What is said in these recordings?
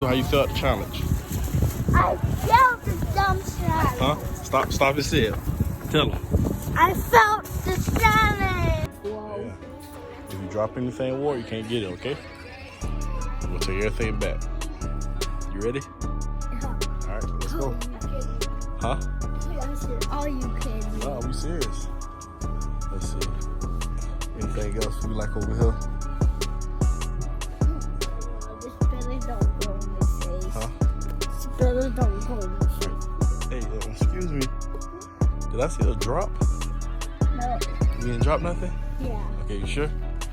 How you felt the challenge? I felt the dump challenge. Huh? Stop and say it. Tell them. I felt the challenge. Whoa. Yeah. If you drop anything in water, you can't get it, okay? We'll take everything back. You ready? Yeah. Alright, let's go. Huh? Are you kidding? No, we serious. Let's see. Anything else we like over here? This belly don't go in my face. Huh? This belly don't go in my face. Hey, excuse me. Did I see a drop? No. You didn't drop nothing? Yeah. Okay, you sure?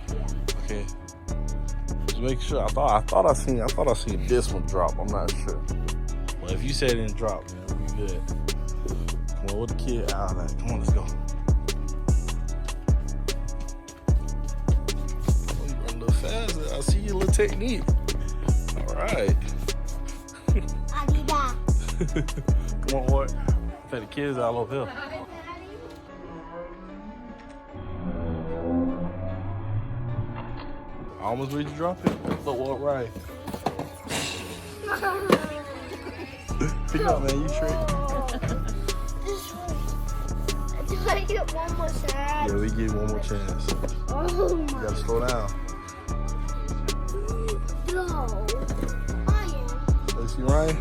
Yeah. Okay. Just make sure. I thought I seen this one drop. I'm not sure. Well, if you said it didn't drop, man, we'll be good. Come on, what the kid out like? Come on, let's go. Oh, you run a little faster. I see your little technique. All right. I need that. Come on, boy. I think the kids all over here. I almost ready to drop it, but what right? Pick up, man. You trick. Do I get one more chance? Yeah, we give you one more chance. Oh You my. gotta slow down. No. I am. Let's see, Ryan.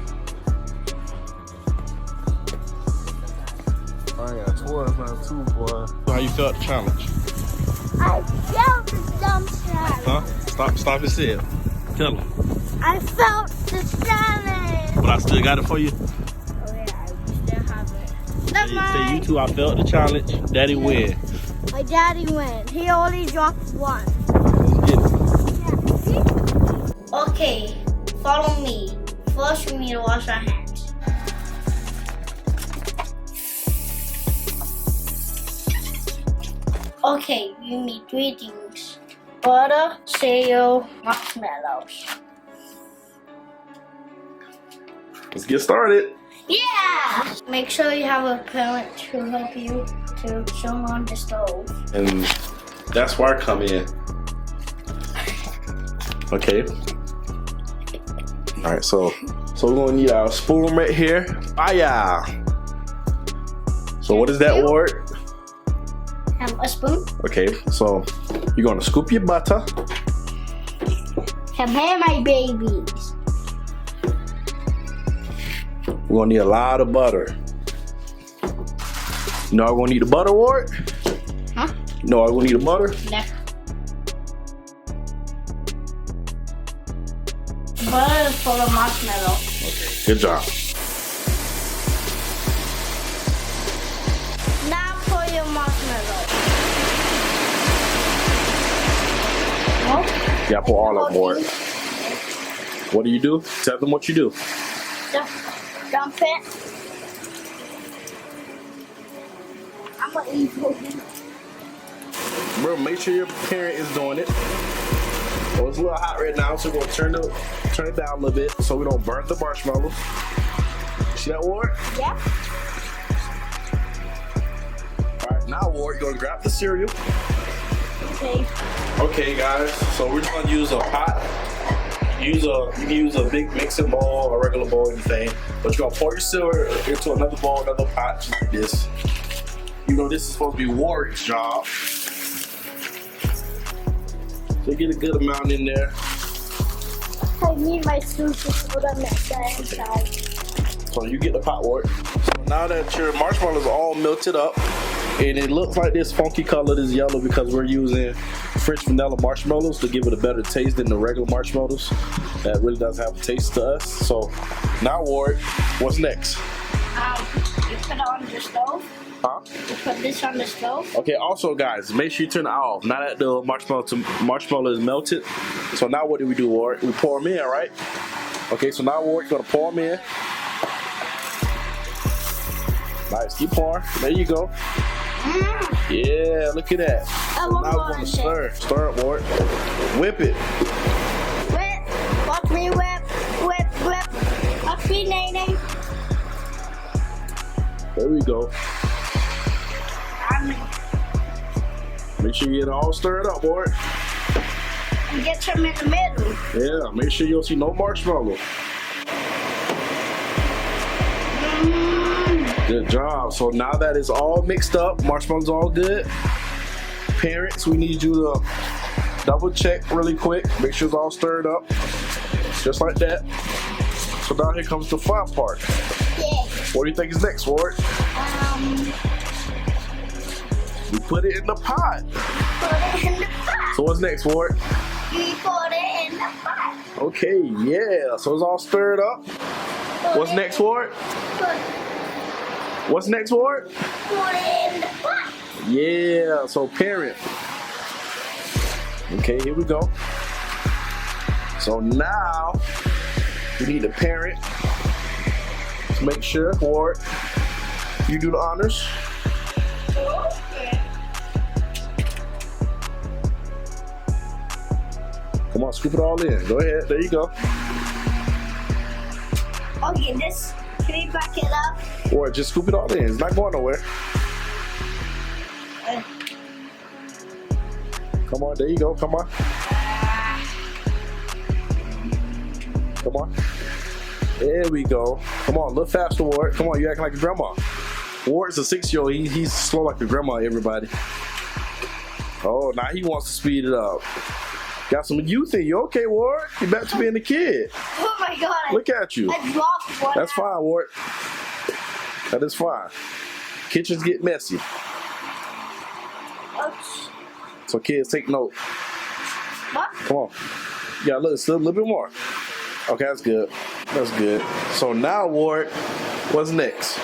Ryan got 12 now too, boy. How you felt the challenge? I felt the dump challenge. Huh? Stop and say it. Tell them. I felt the challenge. But I still got it for you. Oh yeah, I still have it. That's Say mine. you two, I felt the challenge. Daddy win. My daddy win. He only dropped one. Let's get it. Okay, follow me. First, we need to wash our hands. Okay, you need 3 things: butter, cereal, marshmallows. Let's get started. Yeah! Make sure you have a parent to help you to turn on the stove. And that's where I come in. Okay. All right, so we're gonna need our spoon right here. Fire. So what is that word? A spoon. Okay, so you're gonna scoop your butter. Come here, my babies. We're gonna need a lot of butter. You know I'm gonna need the butter, Ward? Huh? You know I'm gonna need the butter? No. Butter is full of marshmallow. Okay, good job. Now pour your marshmallow. Oh. Yeah, pour all of them, Ward. What do you do? Tell them what you do. Dump it. I'm gonna eat it. Bro, make sure your parent is doing it. So it's a little hot right now, so we're gonna turn it down a little bit so we don't burn the marshmallows. See that, Ward? Yeah. All right, now Ward, you're gonna grab the cereal. Okay. Okay, guys, so we're just gonna use a pot. You can use a big mixing bowl, a regular bowl, anything. But you're gonna pour your cereal into another bowl, another pot, just like this. You know this is supposed to be Warwick's job. So get a good amount in there. I need my sushi for the next inside. So you get the pot, Warwick. So now that your marshmallows are all melted up, and it looks like this funky color, this yellow, because we're using French vanilla marshmallows to give it a better taste than the regular marshmallows. That really does have a taste to us. So now, Ward, what's next? You put it on the stove. Huh? You put this on the stove. Okay, also guys, make sure you turn it off. Now that the marshmallow is melted. So now what do we do, Ward? We pour them in, right? Okay, so now, Ward, you're gonna pour them in. Nice, keep pouring. There you go. Yeah, look at that. So now we're gonna stir it, Ward. Whip it. Whip, watch me whip, whip, whip. Watch me, Nene. There we go. Make sure you get it all stirred up, Ward. And get some in the middle. Yeah, make sure you don't see no marshmallow. Good job. So now that it's all mixed up, marshmallows all good. Parents, we need you to double check really quick. Make sure it's all stirred up. Just like that. So now here comes the fun part. Yeah. What do you think is next, Ward? We put it in the pot. Put it in the pot. So what's next, Ward? We put it in the pot. Okay, yeah. So it's all stirred up. What's next, Ward? What's next, Ward? Put it in the pot. Yeah, so parent. Okay, here we go. So now we need the parent to make sure, Ward, you do the honors. Okay. Come on, scoop it all in. Go ahead. There you go. Okay, this. Can we back it up? Or just scoop it all in. It's not going nowhere. Come on, there you go. Come on. Come on. There we go. Come on, a little faster, Ward. Come on, you acting like a grandma. Ward's a 6-year-old. He's slow like a grandma, everybody. Oh, now he wants to speed it up. Got some youth in you. Okay, Ward. You back to being a kid. Oh my god. Look at you. I dropped one. That's fine, Ward. That is fine. Kitchens get messy. Ouch. So kids, take note. What? Come on. Yeah, look, still a little bit more. Okay, that's good. That's good. So now, Ward, what's next?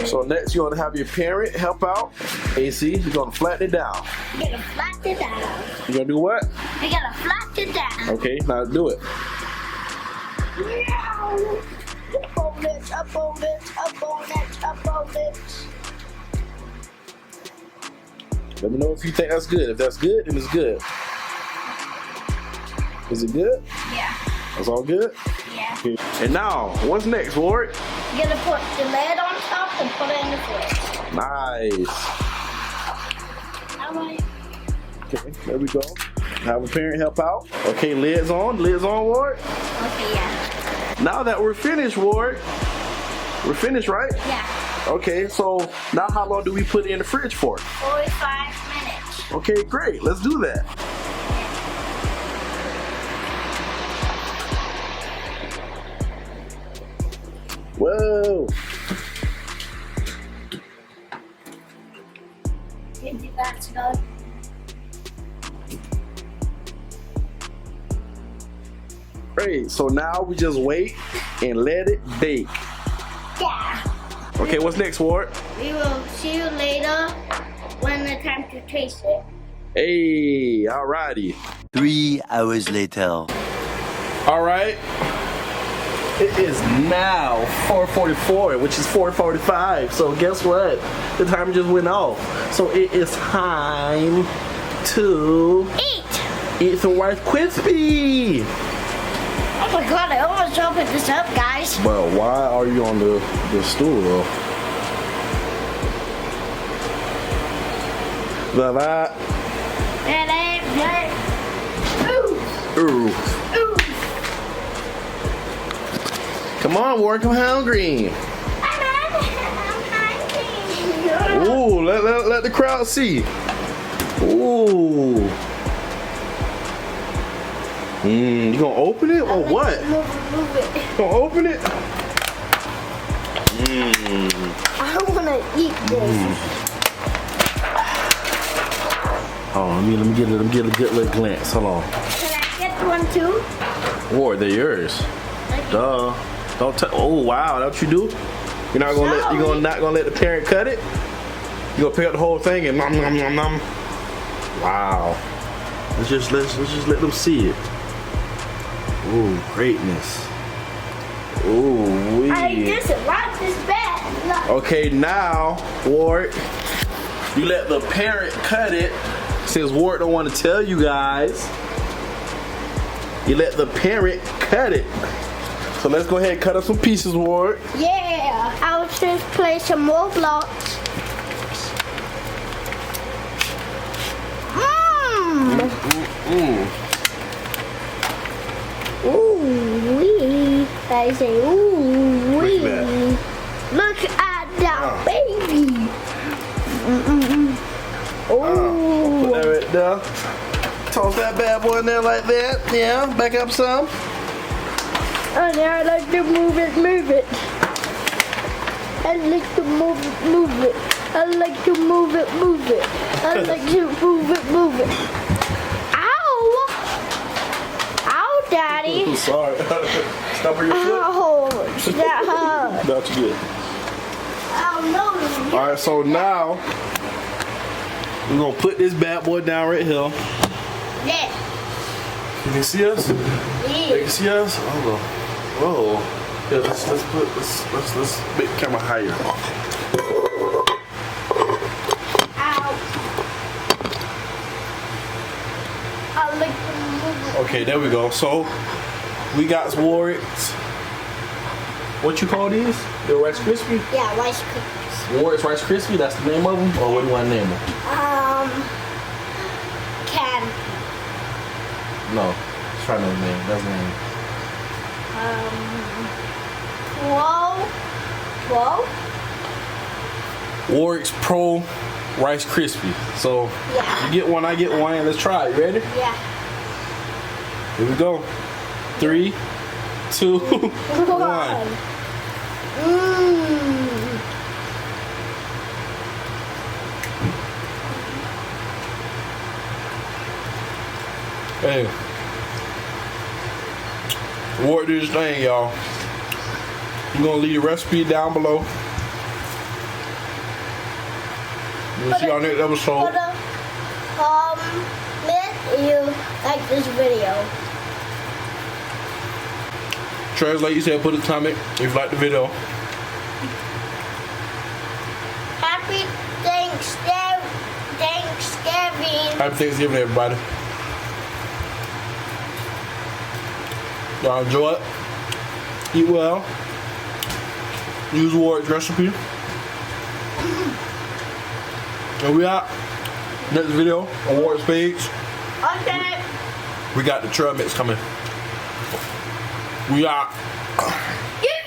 So next, you're gonna have your parent help out. AC, you're gonna flatten it down. We're gonna flatten it down. You're gonna do what? We're gonna flatten it down. Okay, now do it. Up on it, up on it, up on it, up on it. Let me know if you think that's good. If that's good, then it's good. Is it good? Yeah. That's all good? Yeah. Okay. And now, what's next, Ward? We're gonna put the lid on top and put it in the fridge. Nice. Alright. Okay, there we go. Have a parent help out. Okay, lids on. Lids on, Ward. Okay, yeah. Now that we're finished, Ward. We're finished, right? Yeah. Okay, so now how long do we put it in the fridge for? 45 minutes. Okay, great. Let's do that. Whoa. Give me that to go. Great. So now we just wait and let it bake. Yeah. Okay, what's next, Ward? We will see you later when the time to taste it. Hey, alrighty. 3 hours later. All right. It is now 4:44, which is 4:45. So guess what? The timer just went off. So it is time to eat some Rice Krispy. Oh my god, I almost opened this up, guys. Well, why are you on the stool though? Bye-bye. Ooh. Ooh. Come on, Ward, I'm hungry. I'm hungry. Ooh, let the crowd see. Ooh. You gonna open it or what? Move it. You gonna open it? I don't wanna eat this. Oh, let me get a good little glance. Hold on. Can I get one too? Ward, they're yours. Duh. Don't oh wow, that's what you do? You're not gonna let the parent cut it? You gonna pick up the whole thing and nom nom nom nom. Wow. Let's just let them see it. Ooh, greatness. Ooh, wee. This is bad. Look. Okay, now, Ward, you let the parent cut it. Since Ward don't want to tell you guys, you let the parent cut it. So let's go ahead and cut up some pieces, Ward. Yeah, I'll just play some more blocks. Ooh wee. I say ooh wee. Look at that. Toss that bad boy in there like that. Yeah, back up some. Oh, now I like to move it, move it. I like to move it, move it. I like to move it, move it. I like to move it, move it. Ow! Ow, Daddy. I'm sorry. Stop your foot. Ow! That hurt. Not you good. Oh, no. All right, so now we're gonna put this bad boy down right here. Yeah. Can you see us? Yeah. You can see us? Oh, whoa. Yeah, let's make the camera higher. Ow. I like to move it. Okay, there we go. So we got Warwick's. What you call these? The Rice Krispy? Yeah, Rice Krispies. Warwick's Rice Krispy. That's the name of them, or what do you want to name them? Can. No, let's try another name. That's the name. Whoa. Warwick's Pro Rice Krispy. So Yeah. you get one, I get one. Let's try it. Ready? Yeah. Here we go. 3, 2, 1. Hey, Ward do this thing, y'all. I'm gonna leave the recipe down below. We'll see y'all next episode. Comment you like this video. Translate, you said put a comment if you like the video. Happy Thanksgiving. Happy Thanksgiving, everybody. Y'all enjoy it. Eat well. Use Ward's recipe. And we out. Next video on Ward's page. Okay. We got the trail mix coming. We out. Yeah.